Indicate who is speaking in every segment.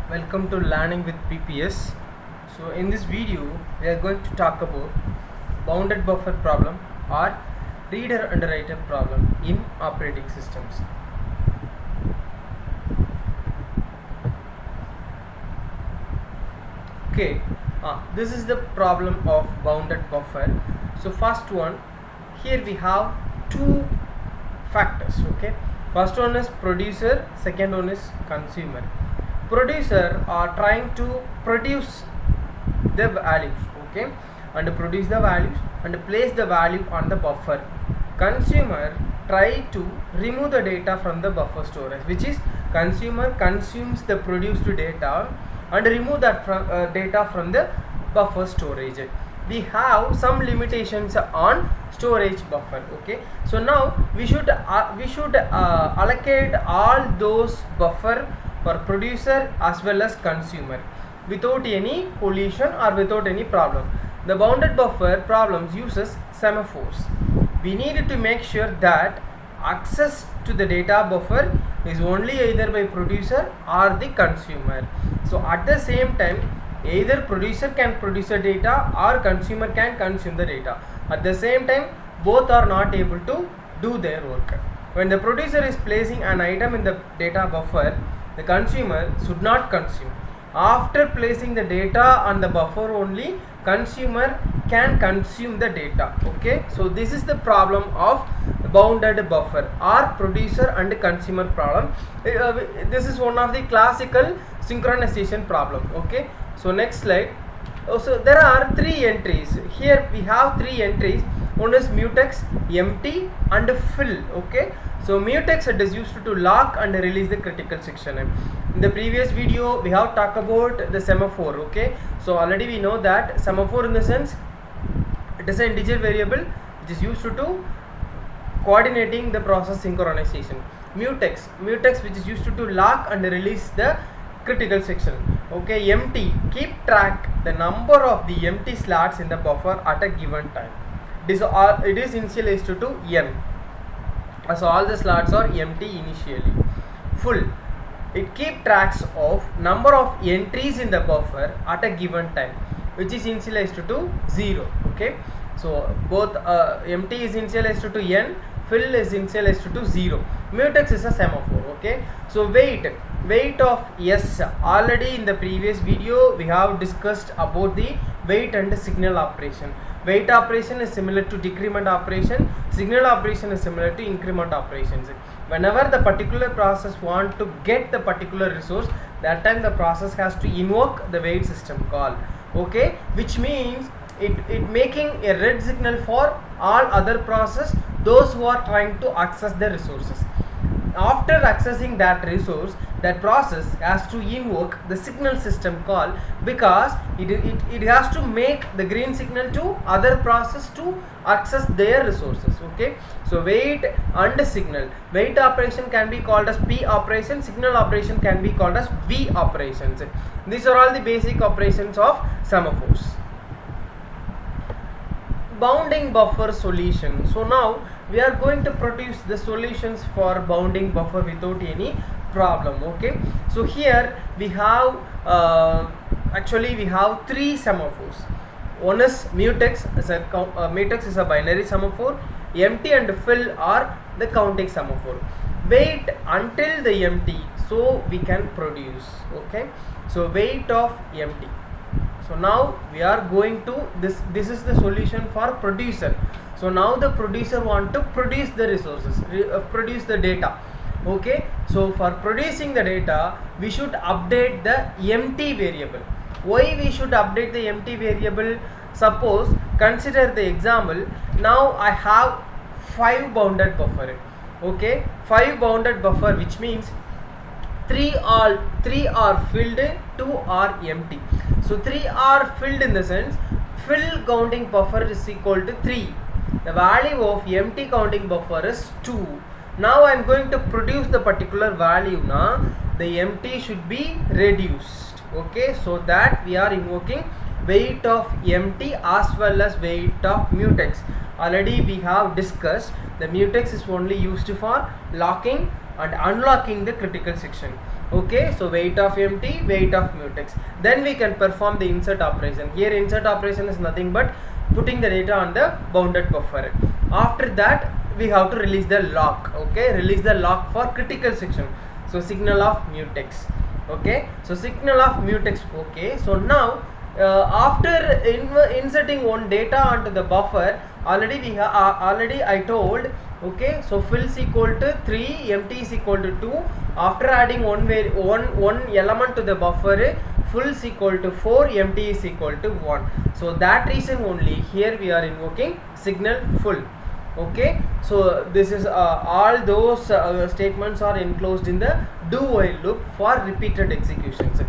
Speaker 1: Welcome to Learning with PPS. So in this video we are going to talk about bounded buffer problem or reader underwriter problem in operating systems. Okay, this is the problem of bounded buffer. So first one, here we have two factors. Okay, first one is producer, second one is consumer. Producer are trying to produce the values, okay, and produce the values and place the value on the buffer. Consumer try to remove the data from the buffer storage, which is consumer consumes the produced data and remove that data from the buffer storage. We have some limitations on storage buffer. Okay, so now we should allocate all those buffer for producer as well as consumer without any collision or without any problem. The bounded buffer problems uses semaphores. We need to make sure that access to the data buffer is only either by producer or the consumer. So at the same time, either producer can produce the data or consumer can consume the data. At the same time, both are not able to do their work. When the producer is placing an item in the data buffer, the consumer should not consume. After placing the data on the buffer only, consumer can consume the data. Okay, so this is the problem of bounded buffer or producer and consumer problem. This is one of the classical synchronization problem. Okay, so next slide. So there are three entries. Here we have three entries. One is mutex, empty and fill. Okay, so mutex it is used to lock and release the critical section. In the previous video we have talked about the semaphore. Okay, so already we know that semaphore in the sense it is an integer variable which is used to coordinating the process synchronization. Mutex which is used to lock and release the critical section. Okay, empty, keep track the number of the empty slots in the buffer at a given time. It is initialized to n, so all the slots are empty initially. Full, it keep tracks of number of entries in the buffer at a given time, which is initialized to 0. Okay, so both empty is initialized to n, fill is initialized to 0. Mutex is a semaphore. Okay, so weight of s, already in the previous video we have discussed about the weight and signal operation. Weight operation is similar to decrement operation, signal operation is similar to increment operations. Whenever the particular process want to get the particular resource, that time the process has to invoke the wait system call. Okay, which means it making a red signal for all other process, those who are trying to access the resources. After accessing that resource, that process has to invoke the signal system call, because it has to make the green signal to other process to access their resources. Okay, so wait and signal. Wait operation can be called as P operation, signal operation can be called as V operations. These are all the basic operations of semaphores. Bounding buffer solution. So now we are going to produce the solutions for bounding buffer without any problem. Okay, so here we have actually we have three semaphores. One is mutex. Mutex is a binary semaphore. Empty and fill are the counting semaphore. Wait until the empty, so we can produce. Okay, so wait of empty. So now we are going to this is the solution for producer. So now the producer want to produce the resources, produce the data. Okay, so for producing the data we should update the empty variable. Why we should update the empty variable? Suppose, consider the example. Now I have 5 bounded buffer. Okay, 5 bounded buffer, which means 3 are filled, 2 are empty. So 3 are filled in the sense fill counting buffer is equal to 3. The value of empty counting buffer is 2. Now I am going to produce the particular value. Now the empty should be reduced. Okay, so that we are invoking weight of empty as well as weight of mutex. Already we have discussed the mutex is only used for locking and unlocking the critical section. Okay, so weight of empty, weight of mutex. Then we can perform the insert operation. Here insert operation is nothing but putting the data on the bounded buffer. After that we have to release the lock. Okay, release the lock for critical section. So signal of mutex. Okay, so signal of mutex. Okay, so now after inserting one data onto the buffer, already we have already I told. Okay, so fill is equal to 3, empty is equal to 2. After adding one element to the buffer, full is equal to 4, empty is equal to 1. So that reason only here we are invoking signal full. Okay, so this is all those statements are enclosed in the do while loop for repeated executions.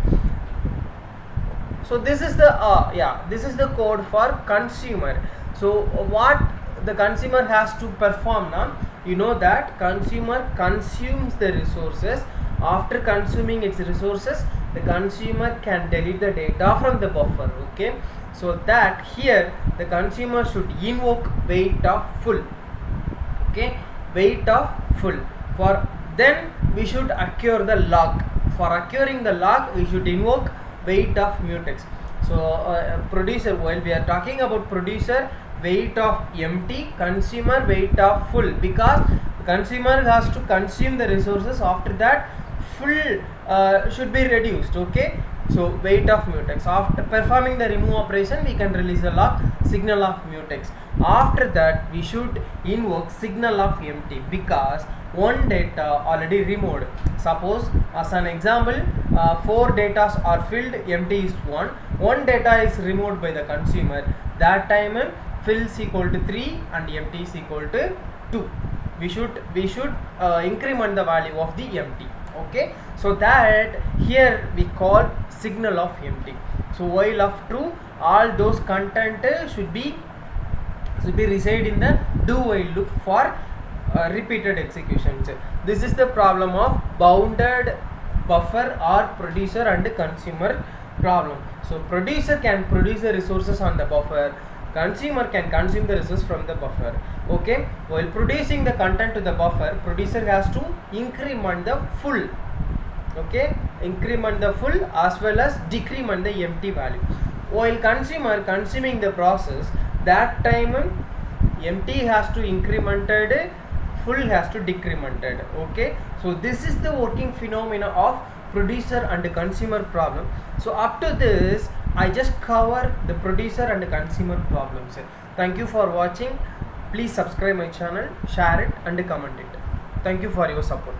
Speaker 1: So this is the this is the code for consumer. So what the consumer has to perform now, you know that consumer consumes the resources. After consuming its resources, the consumer can delete the data from the buffer. Okay, so that here the consumer should invoke weight of full. Okay, weight of full. For then we should acquire the lock. For acquiring the lock, we should invoke weight of mutex. So producer, while we are talking about producer, weight of empty, consumer weight of full, because consumer has to consume the resources. After that full should be reduced. Okay, so weight of mutex. After performing the remove operation, we can release the lock, signal of mutex. After that we should invoke signal of empty, because one data already removed. Suppose as an example, 4 data are filled, empty is 1 data is removed by the consumer. That time fill is equal to 3 and empty is equal to 2. We should increment the value of the empty. Okay, so that here we call signal of empty. So while of true, all those content should be reside in the do while loop for repeated executions. This is the problem of bounded buffer or producer and consumer problem. So producer can produce the resources on the buffer, consumer can consume the resource from the buffer. Okay, while producing the content to the buffer, producer has to increment the full. Okay, increment the full as well as decrement the empty value. While consumer consuming the process, that time empty has to incremented, full has to decremented. Okay, so this is the working phenomena of producer and consumer problem. So up to this I just cover the producer and consumer problems. Thank you for watching. Please subscribe my channel, share it and comment it. Thank you for your support.